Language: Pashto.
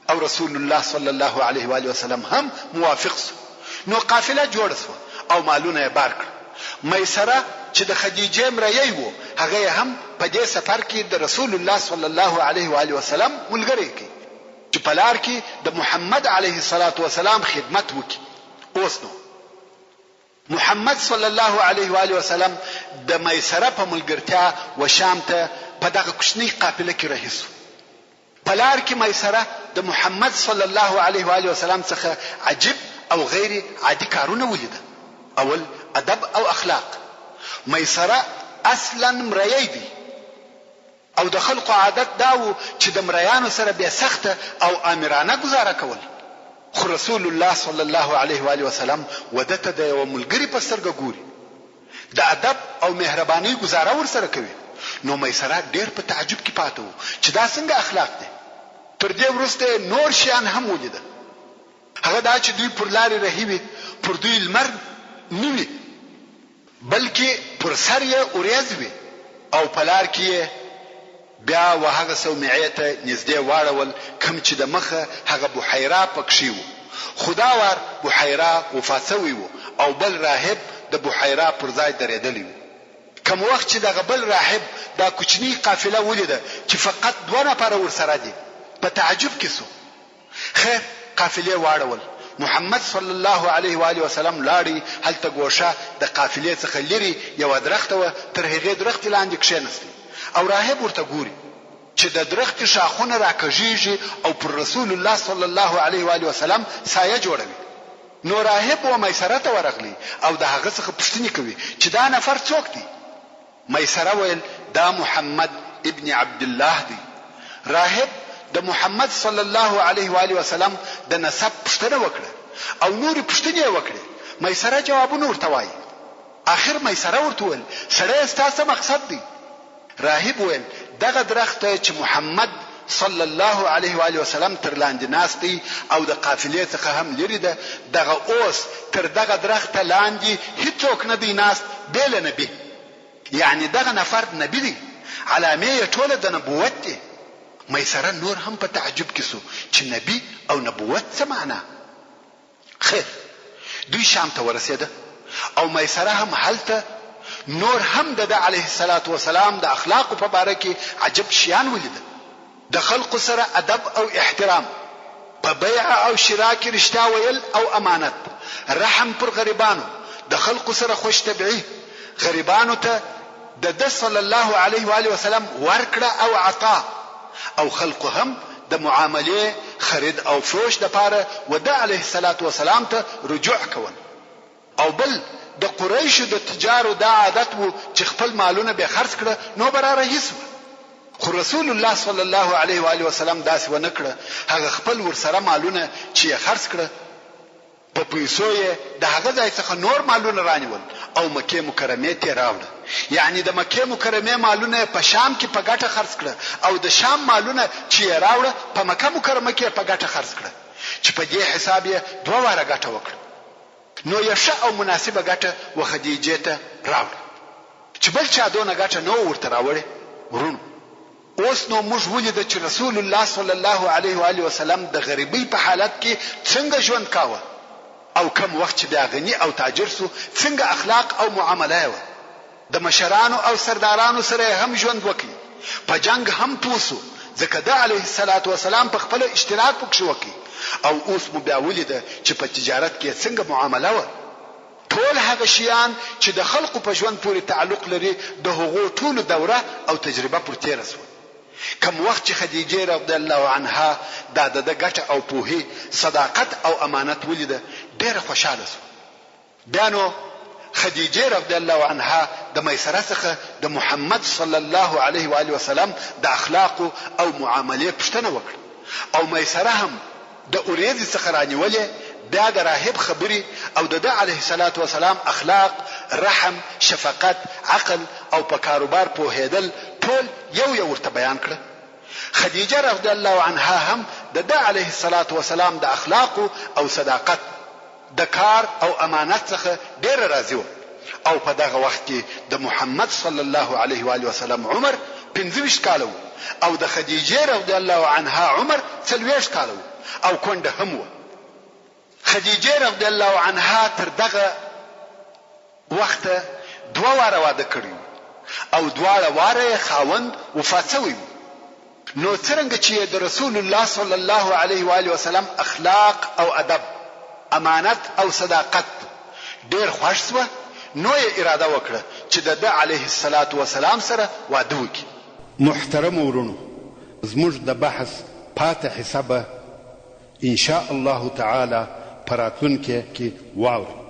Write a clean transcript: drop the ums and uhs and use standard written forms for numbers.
او رسول الله صلی الله علیه و آله وسلم هم موافق سو. نو قافله جوړ سو او مالونه بار کړ. میسره چې د خدیجه مریی وو هغه هم په دې سفر کې د رسول الله صلی الله علیه و آله وسلم ملګری کی چې په لار کې د محمد علیه الصلاة والسلام خدمت وکي. اوس نو محمد صلی الله علیه و آله وسلم د میسره په ملګرتیا و شام ته په دغه کوچنی قافله کې رهیسو. په لار کې میسره د محمد صلی الله علیه و آله وسلم څخه عجیب او غیر عادي کارونه ولیدل. اول ادب او اخلاق. میسره اصلا مریی دی او د خلقو عادت داو چې د مریانو سره به سخت او امرانه گزاره کول. خو رسول الله صلی الله علیه و آله وسلم ودته د یو ملګری په سترګه ګوري د ادب او مهرباني گزاره ور سره کوي. نو میسره ډیر په تعجب کې پاتو چې دا څنګه اخلاق دي. تر دې وروسته نور شیان هم ولیدل. هغه دا چې دوی پر لارې رهیوي پر دوی لمر نیوي بلکې پر سر یې اوریځ وي او په لار کې بیا وهغه سومعې ته نږدې واړول کوم چې د مخه هغه بحیره پکښې وو. خدا ور بحیره وفات شوی وو او بل راهب د بحیره پر ځای درېدلی وو. کوم وخت چې دغه بل راهب دا کوچنی قافله ولیده چې فقط 2 نفر ورسره دي په تعجب کې سو. خیر قافله واړول. محمد صلی الله علیه و آله وسلم لاړی هلته ګوشه د قافلې څخه لري یو درخت و تر هغه درخت لاندې کښینستی او راهب ورته ګوري چې د درخت شاخونه راکږيږي او پر رسول الله صلی الله علیه و آله وسلم سایه جوړوي. نو راهب و میسره ته ورغلی او د هغه څخه پوښتنه کوي چې دا نفر څوک دی. میسره ویل دا محمد ابن عبد الله دی. راهب د محمد صلی الله علیه و آله وسلم د نسب پوښتنه وکړه او نور پوښتنې وکړه. میسره جوابونه ورته وایي. اخر میسره ورته ویل سړی ستاسو مقصد دی. راهب ویل دغه درخت چې محمد صلی الله علیه و آله وسلم تر لاندې ناستي او د قافلې څخه هم لري ده دغه اوس تر دغه درخت لاندې هیڅوک نه دی ناست بل نبی. یعنی دغه نفر نبی دی. علامه ټوله د نبوت دی. میسره نور هم په تعجب کې سو چې نبی او نبوت څه معنا. خیر دوی شام ته ورسېده او میسره هم هلته نور هم د علیه الصلاة والسلام د اخلاق په باره کې عجب شیان ولیدل. د خلق سره ادب او احترام، په بیع او شراء کې رښتیا ویل او امانت، رحم پر غریبانو، د خلق سره خوش طبعی، غریبانو ته د صلی الله علیه و آله وسلم ورکړه او عطا، او خلق هم د معاملې خرید او فروش د پاره ود علیه الصلاة والسلام ته رجوع کول. او بل د قریش د تجارو دا عادت وو چې خپل مالونه به خرڅ کړه نو براره هیڅ. خو رسول الله صلی الله علیه و آله وسلم داسې ونه کړه. هغه خپل ورسره مالونه چې خرڅ کړه په پیسو یې د هغه ځای څخه نور مالونه رانیول او مکه مکرمه ته راوړل. یعنی د مکه مکرمه مالونه په شام کې په ګټه خرڅ کړه او د شام مالونه چې راوړل په مکه مکرمه کې په ګټه خرڅ کړه چې په دې حساب یې 2 واره ګټه وکړه. نو یو ښه او مناسبه ګټه و خدیجه ته راوړل چې بل چا دونه ګټه نو ورته راوړي. ورونو اوس نو موږ ولیدل چې رسول الله صلی الله علیه و آله وسلم د غریبۍ په حالت کې څنګه ژوند کاوه او کم وخت چې بیا غنی او تاجر سو څنګه اخلاق او معامله و. د مشرانو او سردارانو سره هم ژوند وکړي، په جنگ هم پوسو ځکه د علیه الصلاة والسلام په خپل اشتراک پکښ وکړي. او اوس مو بیا ولیدل چې په تجارت کې څنګه معامله و. ټول هغه شیان چې د خلقو په ژوند پورې تعلق لري د هغو ټول دوره او تجربه پر تیر سو. کم وخت چې خدیجه رضی الله عنها د ګټه او پوهې صداقت او امانت ولیده ډېر خوشاله سو. بیا نو خدیجه رضی الله عنها د میسره څخه د محمد صلی الله علیه و آله وسلم د اخلاق او معاملې پوښتنه وکړه او میسره هم د اوریځ څخه رانیولې. بیا د راهب خبري او د علیه الصلاة والسلام اخلاق، رحم، شفقت، عقل او په کاروبار پوهېدل ټول یو ورته بیان کړه. خدیجه رضی الله عنها هم د علیه الصلاة والسلام د اخلاق او صداقت، د کار او امانت څخه ډېر راضي و. او په دغه وخت کې د محمد صلی الله علیه و آله وسلم عمر 25 کاله و او د خدیجه رضی الله عنها عمر 40 کاله و او کونډه هم و. خدیجه رضی الله عنها تر دغه وخت 2 واره واده کړی او 2 واره خاوند وفات شوی. نو څنګه چې د رسول الله صلی الله علیه و آله وسلم اخلاق او ادب، امانت او صداقت ډیر خوښ شو، نو یې اراده وکړه چې د علیه الصلاة والسلام سره واده وکړي. محترم ورونو، زموږ د بحث پاتې حسابه ان شاء الله تعالی پراتونکو کې واورئ.